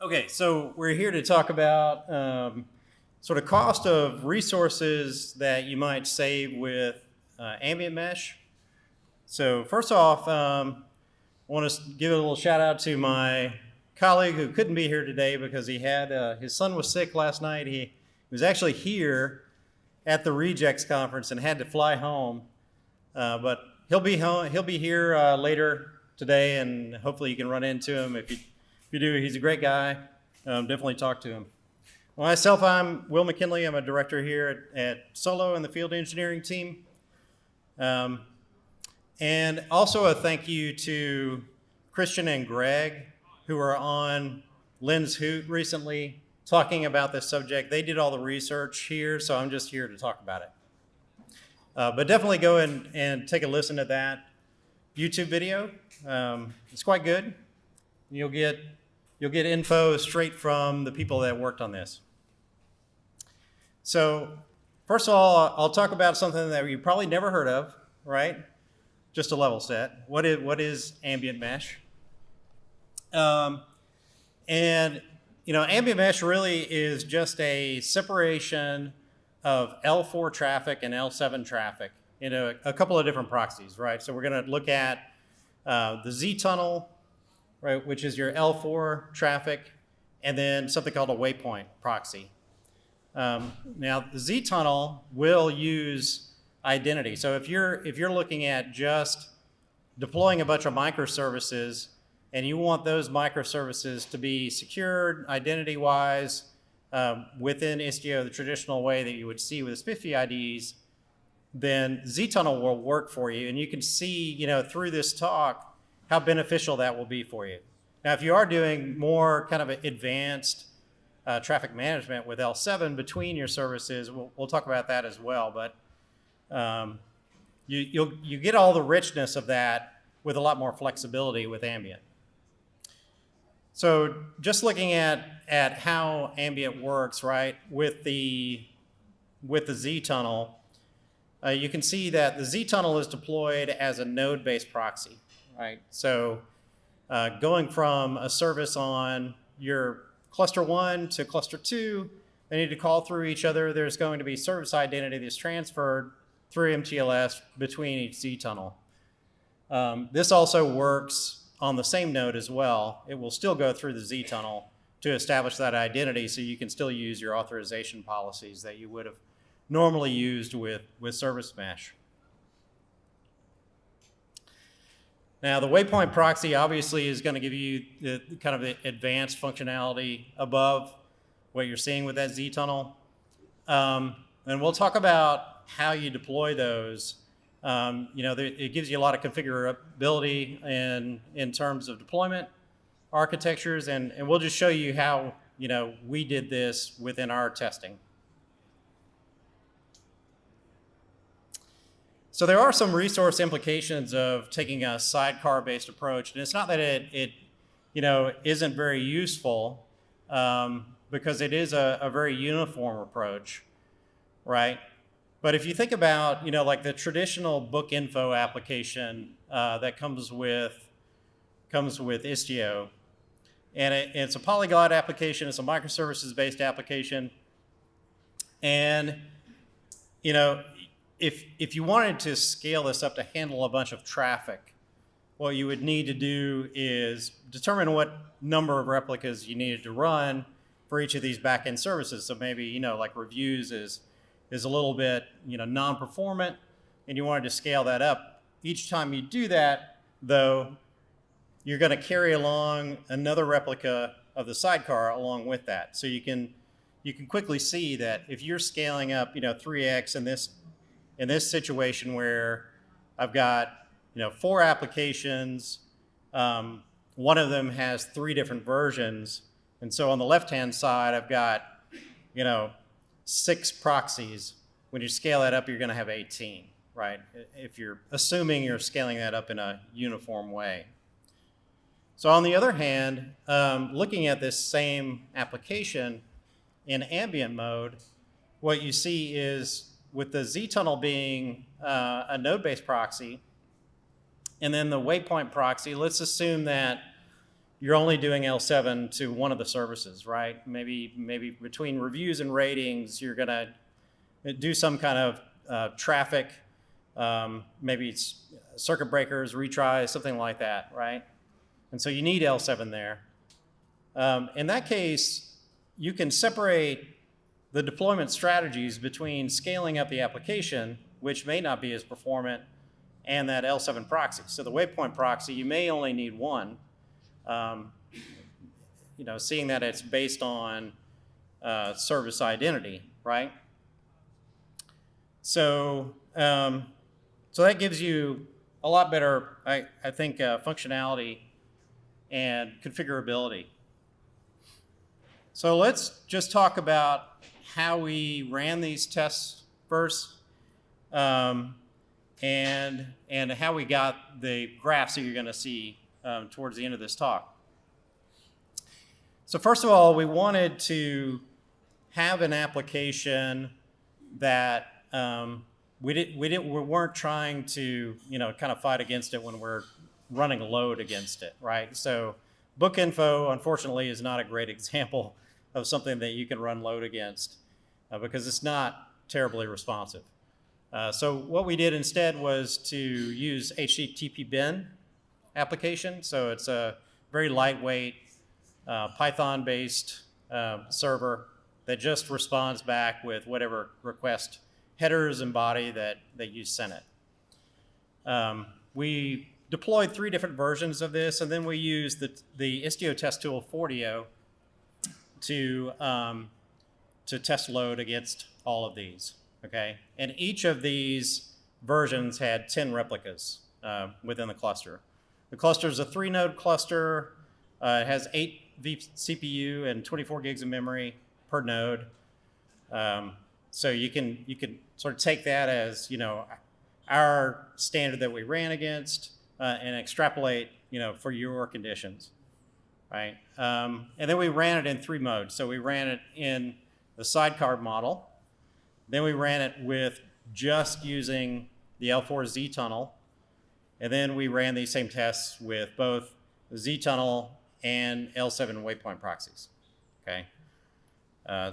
Okay, so we're here to talk about sort of cost of resources that you might save with ambient mesh. So first off, I want to give a little shout out to my colleague who couldn't be here today because he had his son was sick last night. He was actually here at the Rejects conference and had to fly home, but he'll be home. He'll be here later today, and hopefully you can run into him. If you do, he's a great guy. Definitely talk to him. Well, myself, I'm Will McKinley. I'm a director here at Solo in the field engineering team. And also a thank you to Christian and Greg, who are on Lynn's Hoot recently talking about this subject. They did all the research here, so I'm just here to talk about it. But definitely go and take a listen to that YouTube video. It's quite good. You'll get info straight from the people that worked on this. So first of all, I'll talk about something that you probably never heard of, right? Just a level set. What is ambient mesh? And ambient mesh really is just a separation of L4 traffic and L7 traffic in a couple of different proxies, right? So we're going to look at the Z tunnel, right, which is your L4 traffic, and then something called a waypoint proxy. Now, the Z tunnel will use identity. So if you're looking at just deploying a bunch of microservices and you want those microservices to be secured identity-wise within Istio the traditional way that you would see with SPIFFE IDs, then Z tunnel will work for you, and you can see through this talk how beneficial that will be for you. Now, if you are doing more kind of advanced traffic management with L7 between your services, we'll talk about that as well. But you get all the richness of that with a lot more flexibility with ambient. So just looking at how ambient works, right, with the Z tunnel, you can see that the Z tunnel is deployed as a node-based proxy. Right, so going from a service on your cluster 1 to cluster 2, they need to call through each other. There's going to be service identity that's transferred through MTLS between each Z tunnel. This also works on the same node as well. It will still go through the Z tunnel to establish that identity, so you can still use your authorization policies that you would have normally used with service mesh. Now, the waypoint proxy obviously is going to give you the kind of advanced functionality above what you're seeing with that Z tunnel. And we'll talk about how you deploy those. It gives you a lot of configurability in terms of deployment architectures, and we'll just show you how we did this within our testing. So there are some resource implications of taking a sidecar-based approach, and it's not that it isn't very useful, because it is a very uniform approach, right? But if you think about like the traditional book info application that comes with Istio, and it's a polyglot application, it's a microservices-based application, and if you wanted to scale this up to handle a bunch of traffic, what you would need to do is determine what number of replicas you needed to run for each of these backend services. So maybe, like reviews is a little bit, non-performant, and you wanted to scale that up. Each time you do that, though, you're going to carry along another replica of the sidecar along with that. So you can quickly see that if you're scaling up, 3x in this situation where I've got 4 applications, one of them has 3 different versions, and so on the left-hand side I've got 6 proxies. When you scale that up, you're going to have 18, right? If you're assuming you're scaling that up in a uniform way. So on the other hand, looking at this same application in ambient mode, what you see is with the Z tunnel being a node-based proxy, and then the waypoint proxy, let's assume that you're only doing L7 to one of the services, right? Maybe between reviews and ratings, you're going to do some kind of traffic, maybe it's circuit breakers, retries, something like that, right? And so you need L7 there. In that case, you can separate the deployment strategies between scaling up the application, which may not be as performant, and that L7 proxy. So the waypoint proxy, you may only need one, seeing that it's based on service identity, right? So that gives you a lot better, I think, functionality and configurability. So let's just talk about how we ran these tests first, and how we got the graphs that you're going to see towards the end of this talk. So first of all, we wanted to have an application that we weren't trying to kind of fight against it when we're running a load against it, right? So book info, unfortunately, is not a great example of something that you can run load against because it's not terribly responsive. So what we did instead was to use HTTP bin application. So it's a very lightweight Python-based server that just responds back with whatever request headers and body that you sent it. We deployed 3 different versions of this, and then we used the Istio test tool Fortio to test load against all of these. Okay, and each of these versions had 10 replicas within the cluster. The cluster is a 3-node cluster. It has 8 CPU and 24 gigs of memory per node. So you can sort of take that as our standard that we ran against and extrapolate for your conditions, right? And then we ran it in 3 modes. So we ran it in the sidecar model. Then we ran it with just using the L4 Z tunnel. And then we ran these same tests with both the Z tunnel and L7 waypoint proxies, okay?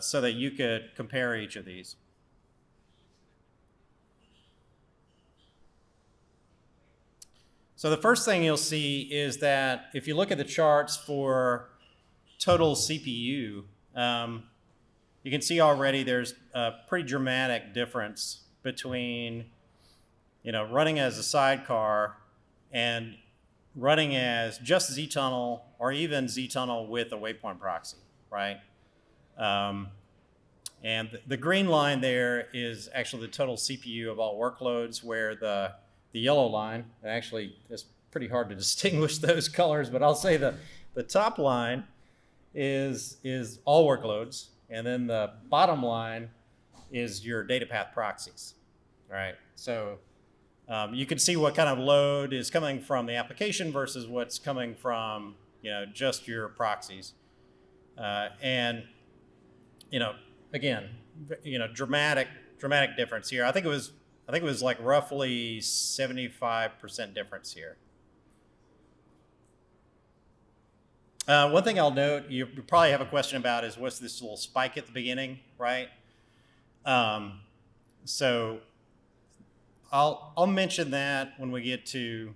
So that you could compare each of these. So the first thing you'll see is that if you look at the charts for total CPU, you can see already there's a pretty dramatic difference between running as a sidecar and running as just Z-tunnel or even Z-tunnel with a waypoint proxy, right? And the green line there is actually the total CPU of all workloads, where the yellow line, actually it's pretty hard to distinguish those colors, but I'll say the top line is all workloads, and then the bottom line is your data path proxies, right? So you can see what kind of load is coming from the application versus what's coming from just your proxies, and again, dramatic difference here. I think it was like roughly 75% difference here. One thing I'll note, you probably have a question about is what's this little spike at the beginning, right? So I'll mention that when we get to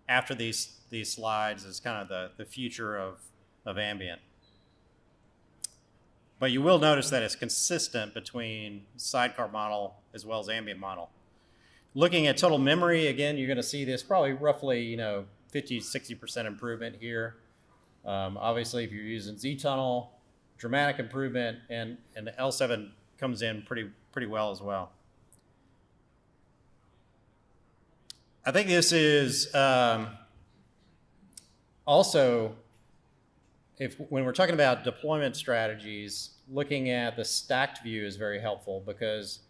after these slides as kind of the future of Ambient. But you will notice that it's consistent between sidecar model as well as Ambient model. Looking at total memory, again, you're going to see this probably roughly 50-60% improvement here. Obviously, if you're using Z-tunnel, dramatic improvement, and the L7 comes in pretty well as well. I think this is also, when we're talking about deployment strategies, looking at the stacked view is very helpful, because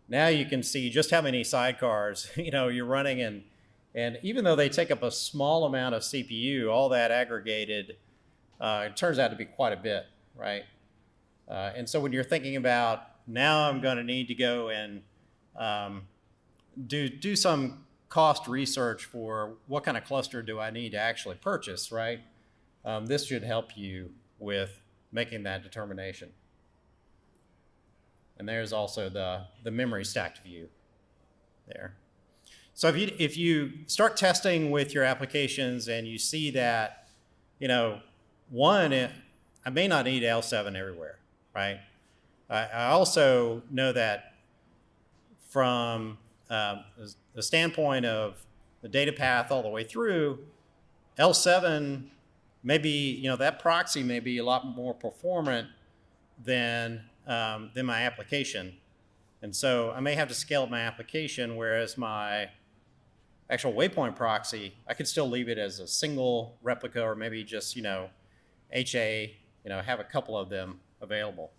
now you can see just how many sidecars you're running, and even though they take up a small amount of CPU, all that aggregated, it turns out to be quite a bit, right? And so when you're thinking about, now I'm going to need to go and do some cost research for what kind of cluster do I need to actually purchase, right? this should help you with making that determination. And there's also the memory stacked view there. So if you start testing with your applications and you see that, I may not need L7 everywhere, right? I also know that from the standpoint of the data path all the way through, L7 maybe, that proxy may be a lot more performant than my application. And so I may have to scale up my application, whereas my actual waypoint proxy, I could still leave it as a single replica, or maybe just, HA, have a couple of them available.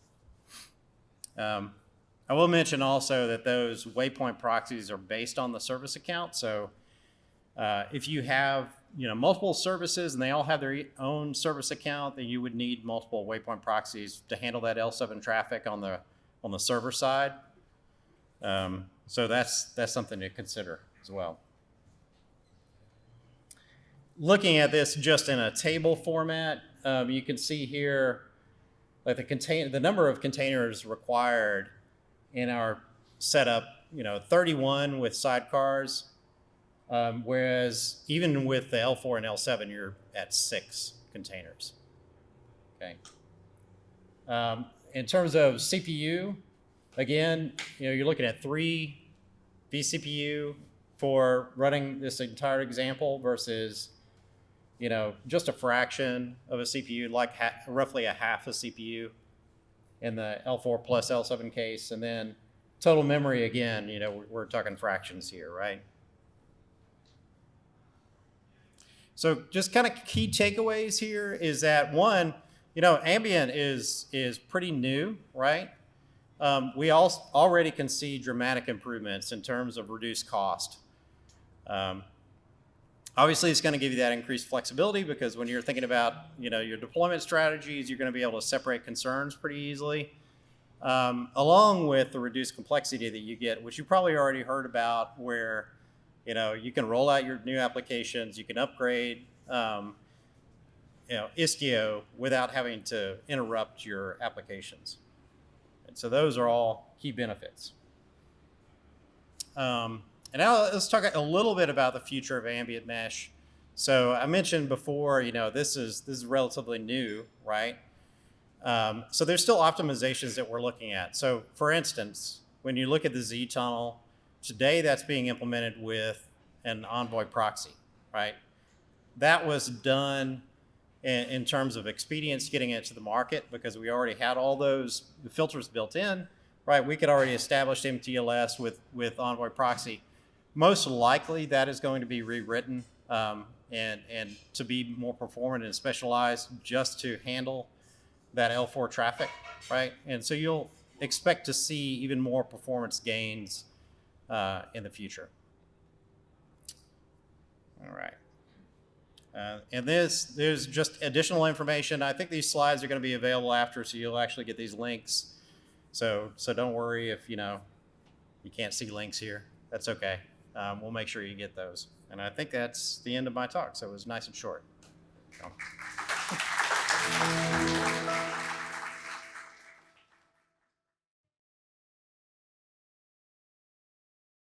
I will mention also that those waypoint proxies are based on the service account. So if you have, multiple services and they all have their own service account, then you would need multiple waypoint proxies to handle that L7 traffic on the server side. So that's something to consider as well. Looking at this just in a table format, you can see here like the number of containers required in our setup, 31 with sidecars, whereas even with the L4 and L7, you're at 6 containers. Okay. In terms of CPU, again, you're looking at 3 vCPU for running this entire example versus, just a fraction of a CPU, like roughly a half a CPU in the L4 plus L7 case. And then total memory, again, we're talking fractions here, right? So just kind of key takeaways here is that, one, Ambient is pretty new, right? We already can see dramatic improvements in terms of reduced cost. Obviously, it's going to give you that increased flexibility because when you're thinking about your deployment strategies, you're going to be able to separate concerns pretty easily, along with the reduced complexity that you get, which you probably already heard about, where you can roll out your new applications, you can upgrade Istio without having to interrupt your applications. And so those are all key benefits. And now let's talk a little bit about the future of ambient mesh. So I mentioned before, this is relatively new, right? So there's still optimizations that we're looking at. So for instance, when you look at the Z tunnel, today that's being implemented with an Envoy proxy, right? That was done in terms of expedience getting it to the market because we already had all those filters built in, right? We could already establish MTLS with Envoy proxy. Most likely that is going to be rewritten and to be more performant and specialized just to handle that L4 traffic, right? And so you'll expect to see even more performance gains in the future. All right. And there's just additional information. I think these slides are going to be available after, so you'll actually get these links. So don't worry if you can't see links here. That's okay. We'll make sure you get those. And I think that's the end of my talk. So it was nice and short. So.